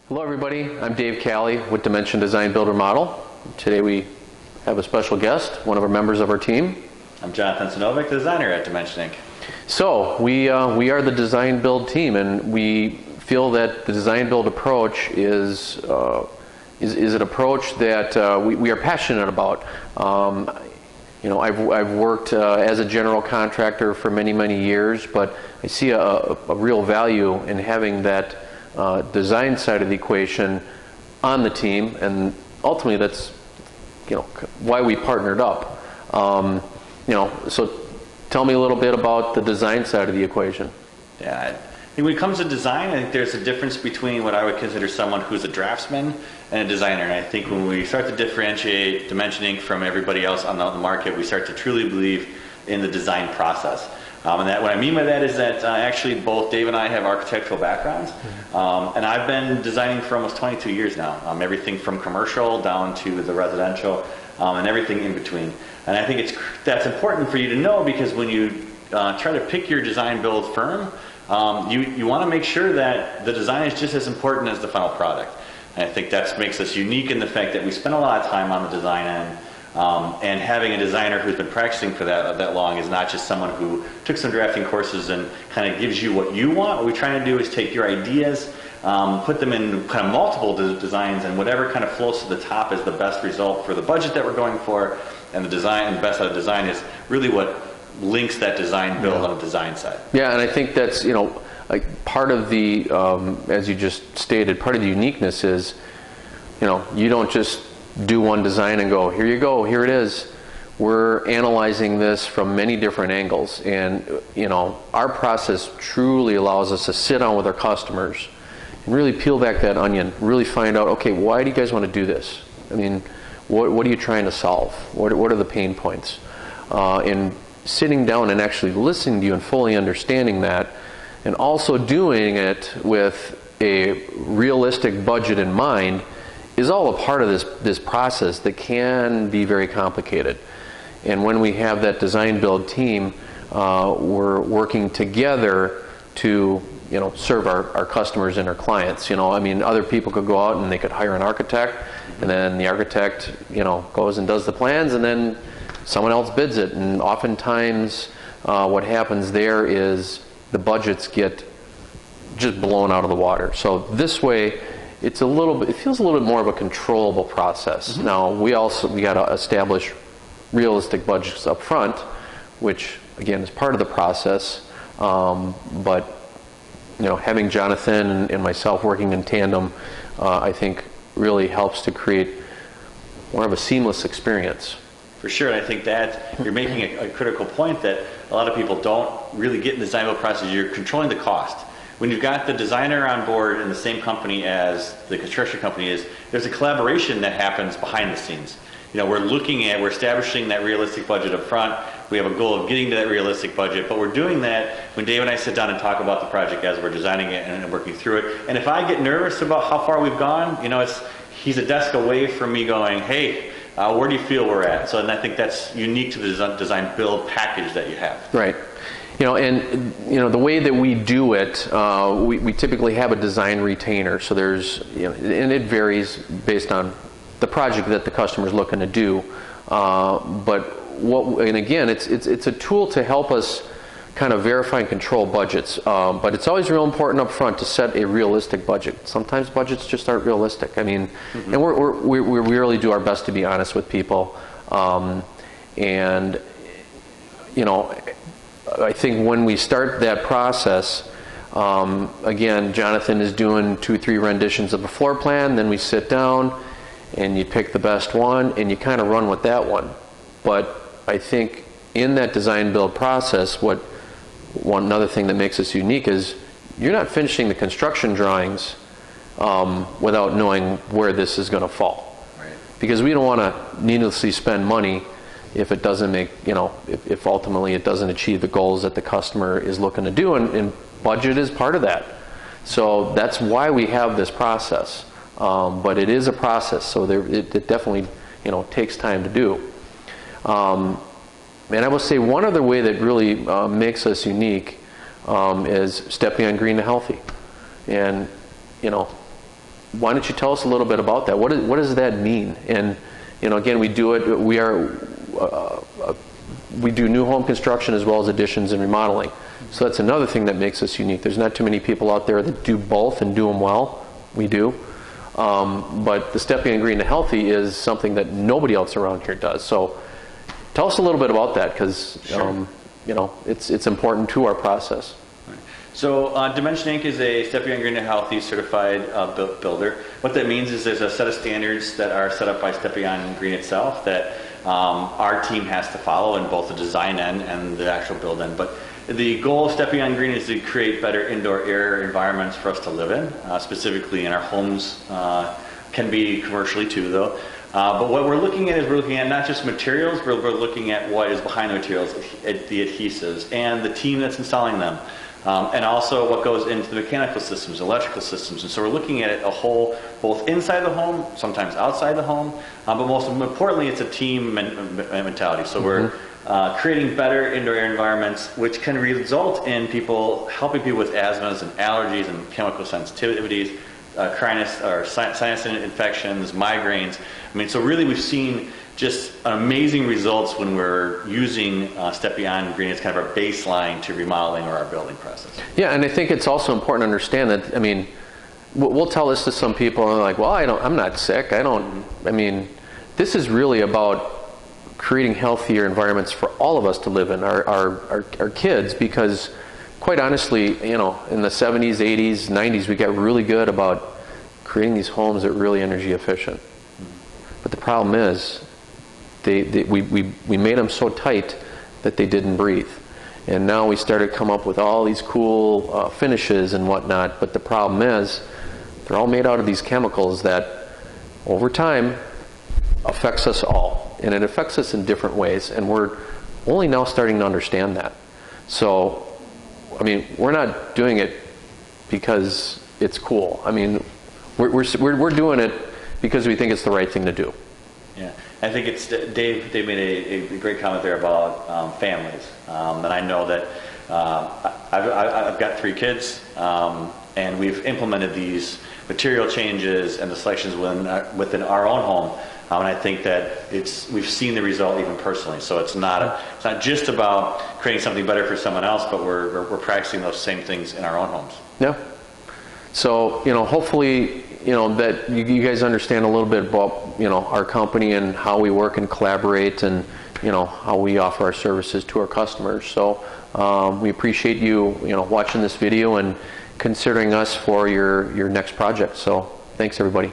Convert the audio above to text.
Hello everybody, I'm Dave Calley with Dimension Design Build Remodel. Today we have a special guest, one of our members of our team. I'm Jonathan Sanovic, the designer at Dimension Inc. So we are the design build team, and we feel that the design build approach is an approach that we are passionate about. I've worked as a general contractor for many years, but I see a real value in having that design side of the equation on the team, and ultimately that's why we partnered up. So tell me a little bit about the design side of the equation. Yeah, I think when it comes to design, I think there's a difference between what I would consider someone who's a draftsman and a designer. And I think when we start to differentiate Dimension Inc. from everybody else on the market, we start to truly believe in the design process. And that, what I mean by that is that actually both Dave and I have architectural backgrounds, and I've been designing for almost 22 years now. Everything from commercial down to the residential, and everything in between. And I think that's important for you to know, because when you try to pick your design build firm, you want to make sure that the design is just as important as the final product. And I think that makes us unique in the fact that we spend a lot of time on the design end. And having a designer who's been practicing for that long is not just someone who took some drafting courses and kind of gives you what you want. What we're trying to do is take your ideas, put them in kind of multiple designs, and whatever kind of floats to the top is the best result for the budget that we're going for. And the design, and the best out of design is really what links that design build on the design side. Yeah, and I think that's, like part of the, as you just stated, part of the uniqueness is, you don't just do one design and go, here you go, here it is. We're analyzing this from many different angles, and our process truly allows us to sit down with our customers and really peel back that onion, really find out, okay, why do you guys want to do this? I mean, what are you trying to solve? What are the pain points? And sitting down and actually listening to you and fully understanding that, and also doing it with a realistic budget in mind, is all a part of this process that can be very complicated. And when we have that design build team, we're working together to serve our customers and our clients. Other people could go out and they could hire an architect, and then the architect goes and does the plans, and then someone else bids it. And oftentimes what happens there is the budgets get just blown out of the water. So this way, it feels a little bit more of a controllable process. Mm-hmm. Now we got to establish realistic budgets up front, which again is part of the process. But having Jonathan and myself working in tandem, I think really helps to create more of a seamless experience. For sure, and I think that you're making a critical point that a lot of people don't really get in the design build process. You're controlling the cost. When you've got the designer on board in the same company as the construction company is, there's a collaboration that happens behind the scenes. We're establishing that realistic budget up front. We have a goal of getting to that realistic budget, but we're doing that when Dave and I sit down and talk about the project as we're designing it and working through it. And if I get nervous about how far we've gone, he's a desk away from me going, hey, where do you feel we're at? So, and I think that's unique to the design build package that you have. Right. The way that we do it, we typically have a design retainer. So there's, and it varies based on the project that the customer is looking to do. And again, it's a tool to help us kind of verify and control budgets. But it's always real important up front to set a realistic budget. Sometimes budgets just aren't realistic. And we really do our best to be honest with people. I think when we start that process, again, Jonathan is doing 2-3 renditions of a floor plan, then we sit down and you pick the best one and you kind of run with that one. But I think in that design build process, another thing that makes us unique is you're not finishing the construction drawings without knowing where this is going to fall. Right. Because we don't want to needlessly spend money if it doesn't make, if ultimately it doesn't achieve the goals that the customer is looking to do, and budget is part of that. So that's why we have this process. But it is a process, so it definitely, takes time to do. And I will say one other way that really makes us unique is stepping on green to healthy. And why don't you tell us a little bit about that? What does that mean? And again, we do it. We do new home construction as well as additions and remodeling. So that's another thing that makes us unique. There's not too many people out there that do both and do them well. We do. But the Stepping on Green to Healthy is something that nobody else around here does. So tell us a little bit about that, because it's important to our process. So Dimension Inc. is a Stepping on Green to Healthy certified builder. What that means is there's a set of standards that are set up by Stepping on Green itself that our team has to follow in both the design end and the actual build end. But the goal of Stepping on Green is to create better indoor air environments for us to live in, specifically in our homes. Can be commercially too, though. But what we're looking at is we're looking at not just materials, but we're looking at what is behind the materials, the adhesives, and the team that's installing them. And also what goes into the mechanical systems, electrical systems. And so we're looking at it a whole, both inside the home, sometimes outside the home, but most importantly, it's a team mentality. So we're creating better indoor air environments, which can result in helping people with asthmas and allergies and chemical sensitivities, sinus infections, migraines. I mean, so really we've seen just amazing results when we're using Stepping on Green as kind of our baseline to remodeling or our building process. Yeah, and I think it's also important to understand that, I mean, we'll tell this to some people and they're like, well, I'm not sick. This is really about creating healthier environments for all of us to live in, our kids, because quite honestly, in the 70s, 80s, 90s, we got really good about creating these homes that are really energy efficient. But the problem is, we made them so tight that they didn't breathe. And now we started to come up with all these cool finishes and whatnot, but the problem is, they're all made out of these chemicals that, over time, affects us all. And it affects us in different ways, and we're only now starting to understand that. So, we're not doing it because it's cool. We're doing it because we think it's the right thing to do. Yeah, I think it's Dave made a great comment there about families, and I know that I've got 3 kids, and we've implemented these material changes and the selections within our own home. And I think that we've seen the result even personally. So it's not just about creating something better for someone else, but we're practicing those same things in our own homes. Yeah. So hopefully that you guys understand a little bit about our company and how we work and collaborate, and how we offer our services to our customers. So we appreciate you watching this video and considering us for your next project. So thanks, everybody.